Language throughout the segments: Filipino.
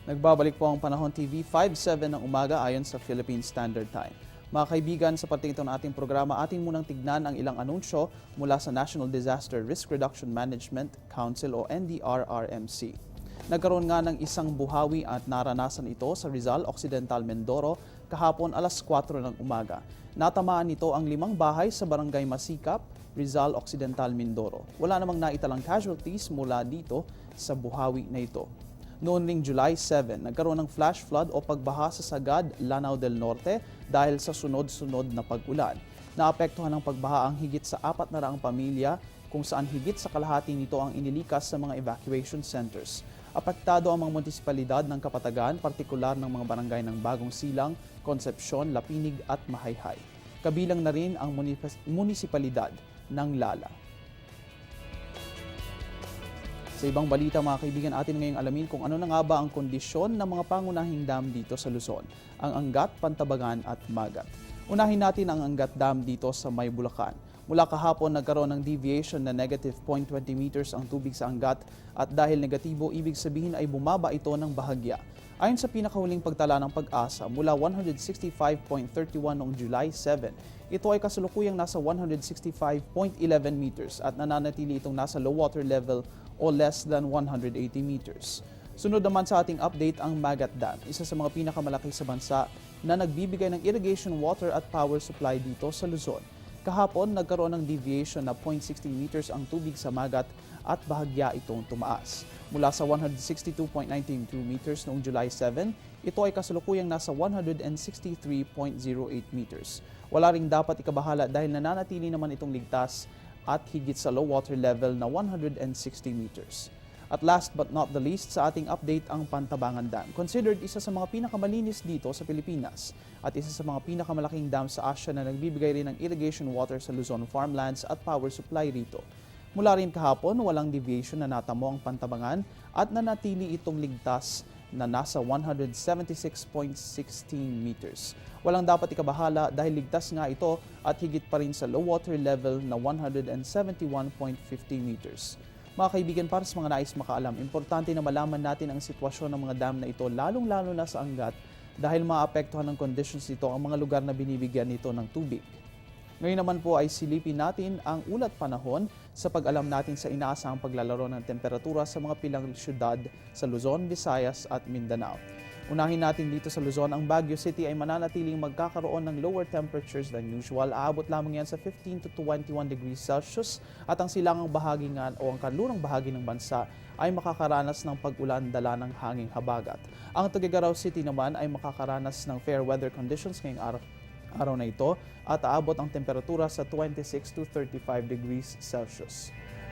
Nagbabalik po ang Panahon TV 5-7 ng umaga ayon sa Philippine Standard Time. Mga kaibigan, sa parting ito ng ating programa, atin munang tignan ang ilang anunsyo mula sa National Disaster Risk Reduction Management Council o NDRRMC. Nagkaroon nga ng isang buhawi at naranasan ito sa Rizal Occidental, Mindoro kahapon alas 4 ng umaga. Natamaan nito ang 5 bahay sa Barangay Masikap, Rizal Occidental, Mindoro. Wala namang naitalang casualties mula dito sa buhawi na ito. Noon ring July 7, nagkaroon ng flash flood o pagbaha sa Sagad, Lanao del Norte dahil sa sunod-sunod na pag-ulan. Naapektuhan ng pagbaha ang higit sa 400 pamilya kung saan higit sa kalahati nito ang inilikas sa mga evacuation centers. Apektado ang mga munisipalidad ng Kapatagan, partikular ng mga barangay ng Bagong Silang, Concepcion, Lapinig at Mahayhay. Kabilang na rin ang munisipalidad ng Lala. Sa ibang balita mga kaibigan, atin ngayong alamin kung ano na nga ba ang kondisyon ng mga pangunahing dam dito sa Luzon, ang Angat, Pantabangan at Magat. Unahin natin ang Angat Dam dito sa May Bulacan. Mula kahapon nagkaroon ng deviation na negative 0.20 meters ang tubig sa Angat at dahil negatibo, ibig sabihin ay bumaba ito ng bahagya. Ayon sa pinakahuling pagtala ng Pag-asa, mula 165.31 noong July 7, ito ay kasalukuyang nasa 165.11 meters at nananatili itong nasa low water level o less than 180 meters. Sunod naman sa ating update ang Magat Dam, isa sa mga pinakamalaki sa bansa na nagbibigay ng irrigation water at power supply dito sa Luzon. Kahapon, nagkaroon ng deviation na 0.16 meters ang tubig sa Magat at bahagya itong tumaas. Mula sa 162.92 meters noong July 7, ito ay kasalukuyang nasa 163.08 meters. Wala ring dapat ikabahala dahil nananatili naman itong ligtas at higit sa low water level na 160 meters. At last but not the least, sa ating update ang Pantabangan Dam. Considered isa sa mga pinakamalinis dito sa Pilipinas at isa sa mga pinakamalaking dam sa Asia na nagbibigay rin ng irrigation water sa Luzon farmlands at power supply rito. Mula rin kahapon, walang deviation na natamo ang Pantabangan at nanatili itong ligtas na nasa 176.16 meters. Walang dapat ikabahala dahil ligtas nga ito at higit pa rin sa low water level na 171.50 meters. Mga kaibigan, para sa mga nais makaalam, importante na malaman natin ang sitwasyon ng mga dam na ito, lalong-lalo na sa Angat dahil maapektuhan ng conditions nito ang mga lugar na binibigyan nito ng tubig. Ngayon naman po ay silipin natin ang ulat panahon sa pag-alam natin sa inaasahang paglalaro ng temperatura sa mga pilang syudad sa Luzon, Visayas at Mindanao. Unahin natin dito sa Luzon, ang Baguio City ay mananatiling magkakaroon ng lower temperatures than usual. Aabot lamang yan sa 15 to 21 degrees Celsius at ang silangang bahagi nga o ang kanlurang bahagi ng bansa ay makakaranas ng pag-ulan dala ng hanging habagat. Ang Tuguegarao City naman ay makakaranas ng fair weather conditions ngayong araw na ito at aabot ang temperatura sa 26 to 35 degrees Celsius.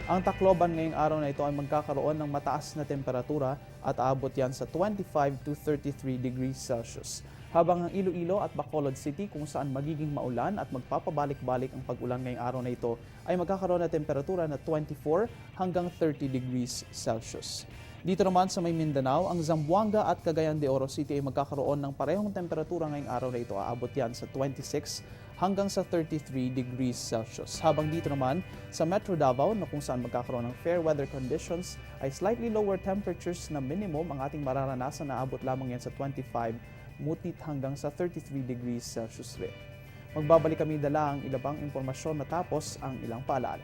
Ang Tacloban ngayong araw na ito ay magkakaroon ng mataas na temperatura at aabot yan sa 25 to 33 degrees Celsius. Habang ang Iloilo at Bacolod City kung saan magiging maulan at magpapabalik-balik ang pag-ulan ngayong araw na ito ay magkakaroon ng temperatura na 24 hanggang 30 degrees Celsius. Dito naman sa may Mindanao, ang Zamboanga at Cagayan de Oro City ay magkakaroon ng parehong temperatura ngayong araw na ito. Aabot yan sa 26 hanggang sa 33 degrees Celsius. Habang dito naman sa Metro Davao na kung saan magkakaroon ng fair weather conditions ay slightly lower temperatures na minimum ang ating mararanasan na aabot lamang yan sa 25 mutit hanggang sa 33 degrees Celsius rin. Magbabalik kami dala ang ilang impormasyon matapos ang ilang paalala.